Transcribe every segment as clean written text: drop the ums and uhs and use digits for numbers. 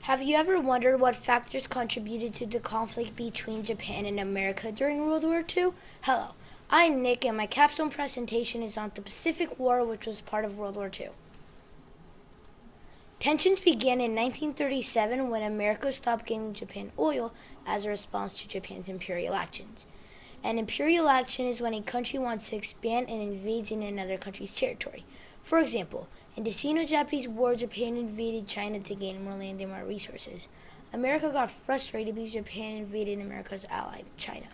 Have you ever wondered what factors contributed to the conflict between Japan and America during World War II? Hello, I'm Nick, and my capstone presentation is on the Pacific War, which was part of World War II. Tensions began in 1937 when America stopped giving Japan oil as a response to Japan's imperial actions. An imperial action is when a country wants to expand and invades in another country's territory. For example, in the Sino-Japanese War, Japan invaded China to gain more land and more resources. America got frustrated because Japan invaded America's ally, China.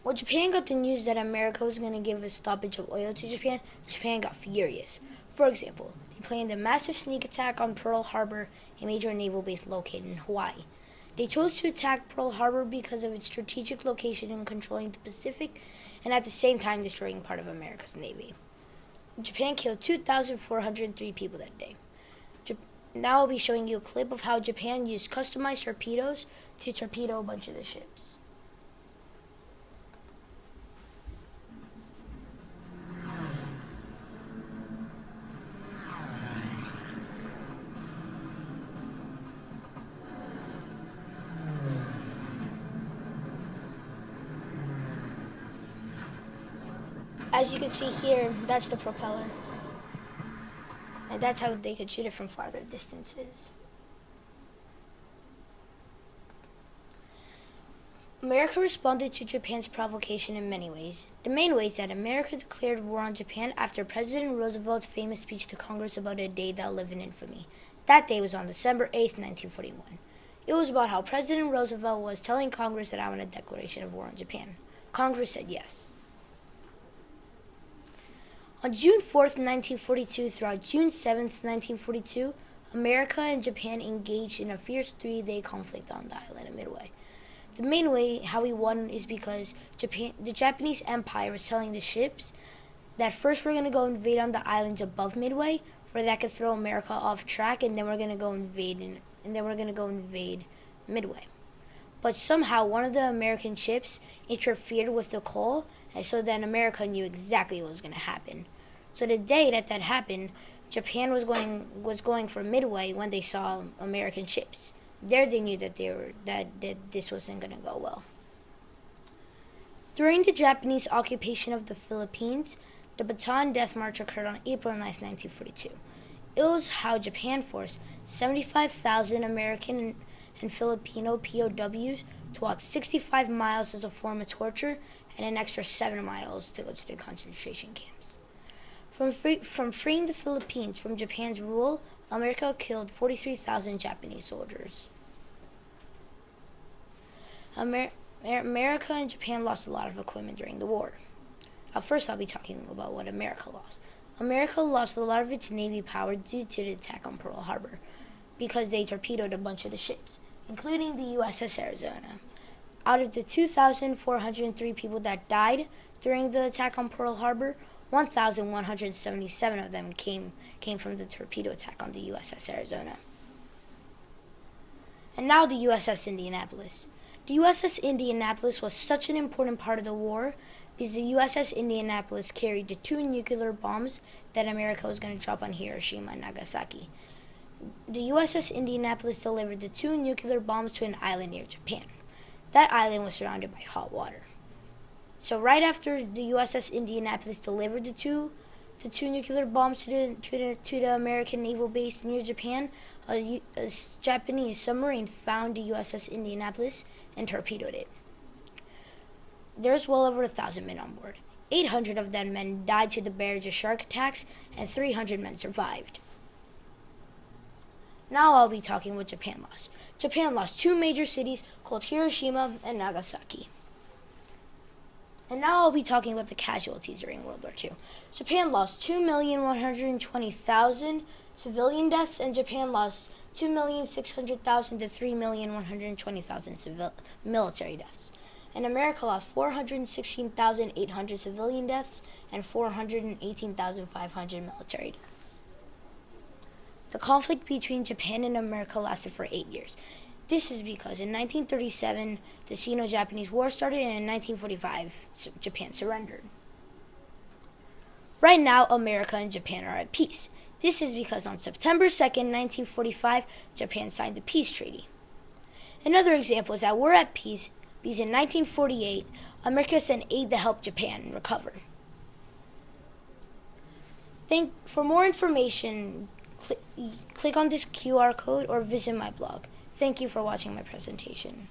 When Japan got the news that America was going to give a stoppage of oil to Japan, Japan got furious. For example, they planned a massive sneak attack on Pearl Harbor, a major naval base located in Hawaii. They chose to attack Pearl Harbor because of its strategic location in controlling the Pacific and at the same time destroying part of America's navy. Japan killed 2,403 people that day. Now I'll be showing you a clip of how Japan used customized torpedoes to torpedo a bunch of the ships. As you can see here, that's the propeller. And that's how they could shoot it from farther distances. America responded to Japan's provocation in many ways. The main way is that America declared war on Japan after President Roosevelt's famous speech to Congress about a day that'll live in infamy. That day was on December 8th, 1941. It was about how President Roosevelt was telling Congress that I want a declaration of war on Japan. Congress said yes. On June 4th, 1942 throughout June 7th, 1942, America and Japan engaged in a fierce three-day conflict on the island of Midway. The main way how we won is because the Japanese Empire was telling the ships that first we're going to go invade on the islands above Midway, for that could throw America off track, and then we're going to go invade Midway. But somehow one of the American ships interfered with the coal, and so then America knew exactly what was going to happen. So the day that happened, Japan was going for Midway when they saw American ships. There they knew that this wasn't going to go well. During the Japanese occupation of the Philippines, the Bataan Death March occurred on April 9, 1942. It was how Japan forced 75,000 American and Filipino POWs to walk 65 miles as a form of torture and an extra 7 miles to go to the concentration camps. From freeing the Philippines from Japan's rule, America killed 43,000 Japanese soldiers. America and Japan lost a lot of equipment during the war. First, I'll be talking about what America lost. America lost a lot of its Navy power due to the attack on Pearl Harbor because they torpedoed a bunch of the ships, including the USS Arizona. Out of the 2,403 people that died during the attack on Pearl Harbor, 1,177 of them came from the torpedo attack on the USS Arizona. And now the USS Indianapolis. The USS Indianapolis was such an important part of the war because the USS Indianapolis carried the 2 nuclear bombs that America was going to drop on Hiroshima and Nagasaki. The USS Indianapolis delivered the 2 nuclear bombs to an island near Japan. That island was surrounded by hot water. So right after the USS Indianapolis delivered the two nuclear bombs to the American naval base near Japan, a Japanese submarine found the USS Indianapolis and torpedoed it. There's well over 1,000 men on board. 800 of them men died to the barrage of shark attacks, and 300 men survived. Now I'll be talking what Japan lost. Japan lost 2 major cities called Hiroshima and Nagasaki. And now I'll be talking about the casualties during World War II. Japan lost 2,120,000 civilian deaths, and Japan lost 2,600,000 to 3,120,000 military deaths. And America lost 416,800 civilian deaths and 418,500 military deaths. The conflict between Japan and America lasted for 8 years. This is because in 1937, the Sino-Japanese War started, and in 1945, Japan surrendered. Right now, America and Japan are at peace. This is because on September 2nd, 1945, Japan signed the peace treaty. Another example is that we're at peace because in 1948, America sent aid to help Japan recover. For more information, click on this QR code or visit my blog. Thank you for watching my presentation.